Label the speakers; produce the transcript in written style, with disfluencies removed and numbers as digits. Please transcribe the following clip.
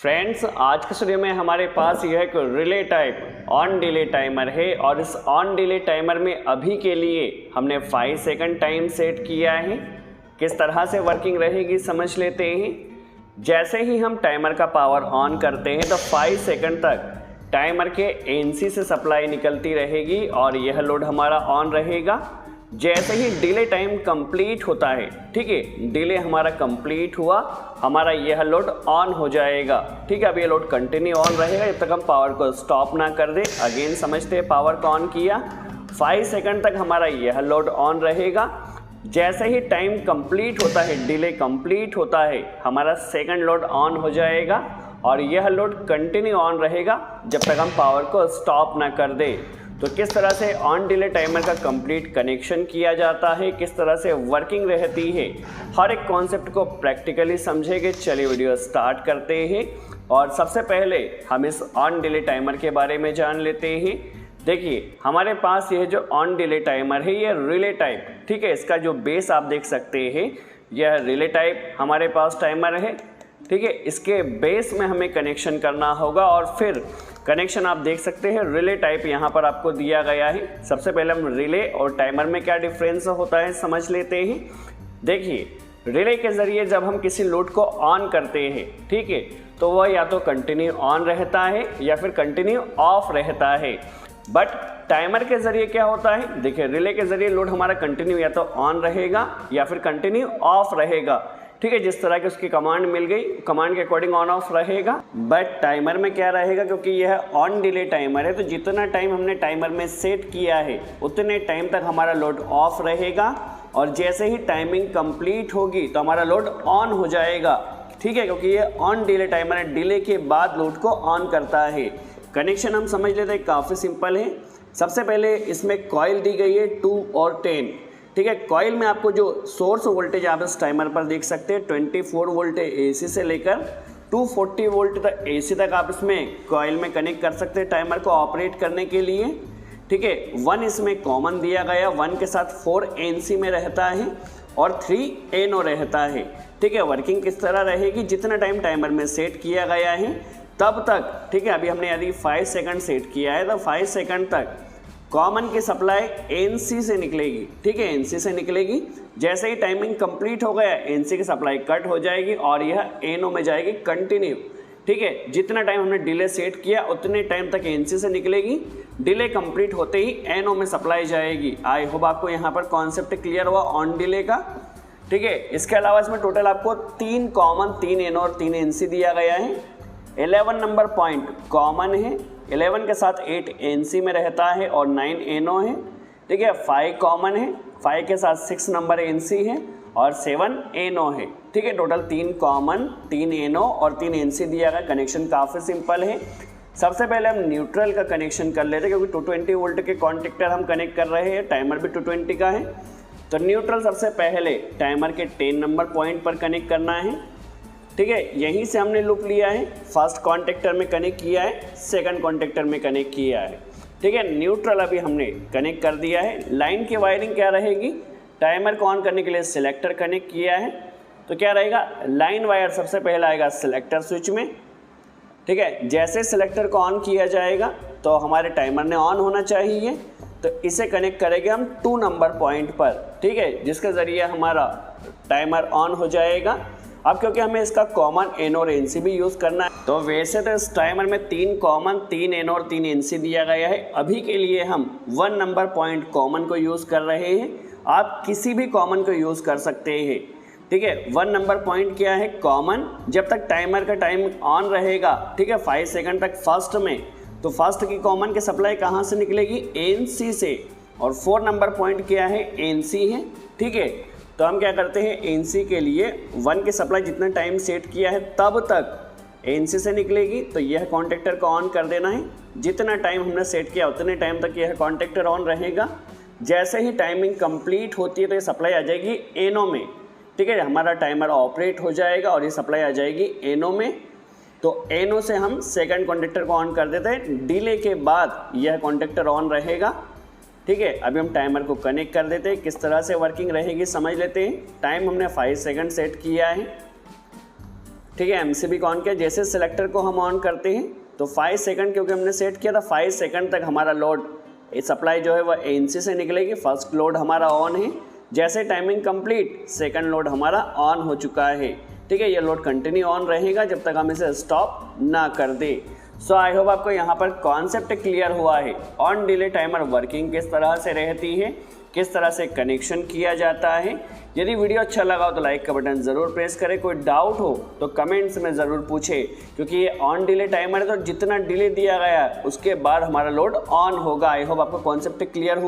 Speaker 1: Friends, आज के studio में हमारे पास यह एक relay type on delay timer है और इस ऑन डिले टाइमर में अभी के लिए हमने 5 सेकंड टाइम सेट किया है। किस तरह से वर्किंग रहेगी समझ लेते हैं। जैसे ही हम टाइमर का पावर ऑन करते हैं तो 5 सेकंड तक टाइमर के एनसी से सप्लाई निकलती रहेगी और यह लोड हमारा ऑन रहेगा। जैसे ही डिले टाइम कंप्लीट होता है, ठीक है, डिले हमारा कंप्लीट हुआ, हमारा यह लोड ऑन हो जाएगा। ठीक है, अब ये लोड कंटिन्यू ऑन रहेगा जब तक हम पावर को स्टॉप ना कर दे। अगेन समझते हैं, पावर को ऑन किया, 5 सेकंड तक हमारा यह लोड ऑन रहेगा। जैसे ही टाइम कंप्लीट होता है, डिले कंप्लीट होता है, हमारा सेकंड लोड ऑन हो जाएगा और यह लोड कंटिन्यू ऑन रहेगा जब तक हम पावर को स्टॉप ना कर दे। तो किस तरह से ऑन डिले टाइमर का कंप्लीट कनेक्शन किया जाता है, किस तरह से वर्किंग रहती है, हर एक कॉन्सेप्ट को प्रैक्टिकली समझेंगे। चलिए वीडियो स्टार्ट करते हैं और सबसे पहले हम इस ऑन डिले टाइमर के बारे में जान लेते हैं। देखिए, हमारे पास यह जो ऑन डिले टाइमर है ये रिले टाइप, ठीक है, इसका जो बेस आप देख सकते हैं, यह रिले टाइप हमारे पास टाइमर है। ठीक है, इसके बेस में हमें कनेक्शन करना होगा और फिर कनेक्शन आप देख सकते हैं रिले टाइप यहाँ पर आपको दिया गया है। सबसे पहले हम रिले और टाइमर में क्या डिफरेंस होता है समझ लेते हैं। देखिए, रिले के ज़रिए जब हम किसी लोड को ऑन करते हैं, ठीक है, तो वह या तो कंटिन्यू ऑन रहता है या फिर कंटिन्यू ऑफ रहता है। बट टाइमर के ज़रिए क्या होता है, देखिए, रिले के ज़रिए लोड हमारा कंटिन्यू या तो ऑन रहेगा या फिर कंटिन्यू ऑफ रहेगा। ठीक है, जिस तरह की उसकी कमांड मिल गई, कमांड के अकॉर्डिंग ऑन ऑफ रहेगा। बट टाइमर में क्या रहेगा, क्योंकि यह ऑन डिले टाइमर है तो जितना टाइम हमने टाइमर में सेट किया है उतने टाइम तक हमारा लोड ऑफ रहेगा और जैसे ही टाइमिंग कंप्लीट होगी तो हमारा लोड ऑन हो जाएगा। ठीक है, क्योंकि ये ऑन डिले टाइमर है, डिले के बाद लोड को ऑन करता है। कनेक्शन हम समझ लेते हैं, काफ़ी सिंपल है। सबसे पहले इसमें कॉइल दी गई है 2 और 10। ठीक है, कॉइल में आपको जो सोर्स वोल्टेज आप इस टाइमर पर देख सकते हैं 24 वोल्ट एसी से लेकर 240 वोल्ट तक एसी तक आप इसमें कॉइल में कनेक्ट कर सकते हैं टाइमर को ऑपरेट करने के लिए। ठीक है, 1 इसमें कॉमन दिया गया, 1 के साथ 4 एनसी में रहता है और 3 एनओ रहता है। ठीक है, वर्किंग किस तरह रहेगी, जितना टाइम टाइमर में सेट किया गया है तब तक, ठीक है, अभी हमने यदि 5 सेकंड सेट किया है तो 5 सेकंड तक कॉमन की सप्लाई एनसी से निकलेगी। ठीक है, एनसी से निकलेगी। जैसे ही टाइमिंग कंप्लीट हो गया, एनसी की सप्लाई कट हो जाएगी और यह एनओ में जाएगी कंटिन्यू। ठीक है, जितना टाइम हमने डिले सेट किया उतने टाइम तक एनसी से निकलेगी, डिले कंप्लीट होते ही एनओ में सप्लाई जाएगी। आई होप आपको यहाँ पर कॉन्सेप्ट क्लियर हुआ ऑन डिले का। ठीक है, इसके अलावा इसमें टोटल आपको 3 कॉमन, 3 एनओ और 3 एनसी दिया गया है। 11 नंबर पॉइंट कॉमन है, 11 के साथ 8 एनसी में रहता है और 9 एनओ है। ठीक है, 5 कॉमन है, 5 के साथ 6 नंबर एनसी है और 7 एनओ है। ठीक है, टोटल 3 कॉमन, 3 एनओ और 3 एनसी दिया गया। कनेक्शन काफ़ी सिंपल है। सबसे पहले हम न्यूट्रल का कनेक्शन कर लेते हैं, क्योंकि 220 वोल्ट के कॉन्टेक्टर हम कनेक्ट कर रहे हैं, टाइमर भी 220 का है। तो न्यूट्रल सबसे पहले टाइमर के 10 नंबर पॉइंट पर कनेक्ट करना है। ठीक है, यहीं से हमने लूप लिया है, फर्स्ट कॉन्टेक्टर में कनेक्ट किया है, सेकंड कॉन्टेक्टर में कनेक्ट किया है। ठीक है, न्यूट्रल अभी हमने कनेक्ट कर दिया है। लाइन की वायरिंग क्या रहेगी, टाइमर को ऑन करने के लिए सिलेक्टर कनेक्ट किया है तो क्या रहेगा, लाइन वायर सबसे पहला आएगा सिलेक्टर स्विच में। ठीक है, जैसे सिलेक्टर को ऑन किया जाएगा तो हमारे टाइमर ने ऑन होना चाहिए, तो इसे कनेक्ट करेंगे हम 2 नंबर पॉइंट पर। ठीक है, जिसके ज़रिए हमारा टाइमर ऑन हो जाएगा। अब क्योंकि हमें इसका कॉमन एन और एनसी भी यूज़ करना है, तो वैसे तो इस टाइमर में 3 कॉमन, 3 एन और 3 एनसी दिया गया है। अभी के लिए हम 1 नंबर पॉइंट कॉमन को यूज़ कर रहे हैं, आप किसी भी कॉमन को यूज़ कर सकते हैं। ठीक है, 1 नंबर पॉइंट क्या है, कॉमन। जब तक टाइमर का टाइम ऑन रहेगा, ठीक है, 5 सेकंड तक फर्स्ट में, तो फर्स्ट की कॉमन की सप्लाई कहाँ से निकलेगी, एनसी से। और 4 नंबर पॉइंट क्या है, एनसी है। ठीक है, तो हम क्या करते हैं, एनसी के लिए 1 की सप्लाई जितना टाइम सेट किया है तब तक एनसी से निकलेगी, तो यह कॉन्टेक्टर को ऑन कर देना है। जितना टाइम हमने सेट किया उतने टाइम तक यह कॉन्टेक्टर ऑन रहेगा। जैसे ही टाइमिंग कंप्लीट होती है तो ये सप्लाई आ जाएगी एनओ में। ठीक है, हमारा टाइमर ऑपरेट हो जाएगा और ये सप्लाई आ जाएगी एनओ में। तो एनओ से हम सेकंड कॉन्टेक्टर को ऑन कर देते हैं, डिले के बाद यह कॉन्टेक्टर ऑन रहेगा। ठीक है, अभी हम टाइमर को कनेक्ट कर देते हैं, किस तरह से वर्किंग रहेगी समझ लेते हैं। टाइम हमने 5 सेकंड सेट किया है। ठीक है, MCB को ऑन किया, जैसे सिलेक्टर को हम ऑन करते हैं तो 5 सेकंड क्योंकि हमने सेट किया था, 5 सेकंड तक हमारा लोड सप्लाई जो है वह ANC से निकलेगी। फर्स्ट लोड हमारा ऑन है, जैसे टाइमिंग कंप्लीट सेकंड लोड हमारा ऑन हो चुका है। ठीक है, ये लोड कंटिन्यू ऑन रहेगा जब तक हम इसे स्टॉप ना कर दे। सो आई होप आपको यहाँ पर कॉन्सेप्ट क्लियर हुआ है। ऑन डिले टाइमर वर्किंग किस तरह से रहती है, किस तरह से कनेक्शन किया जाता है। यदि वीडियो अच्छा लगा हो तो लाइक का बटन ज़रूर प्रेस करें। कोई डाउट हो तो कमेंट्स में ज़रूर पूछे, क्योंकि ये ऑन डिले टाइमर है तो जितना डिले दिया गया उसके बाद हमारा लोड ऑन होगा। आई होप आपको कॉन्सेप्ट क्लियर हुआ।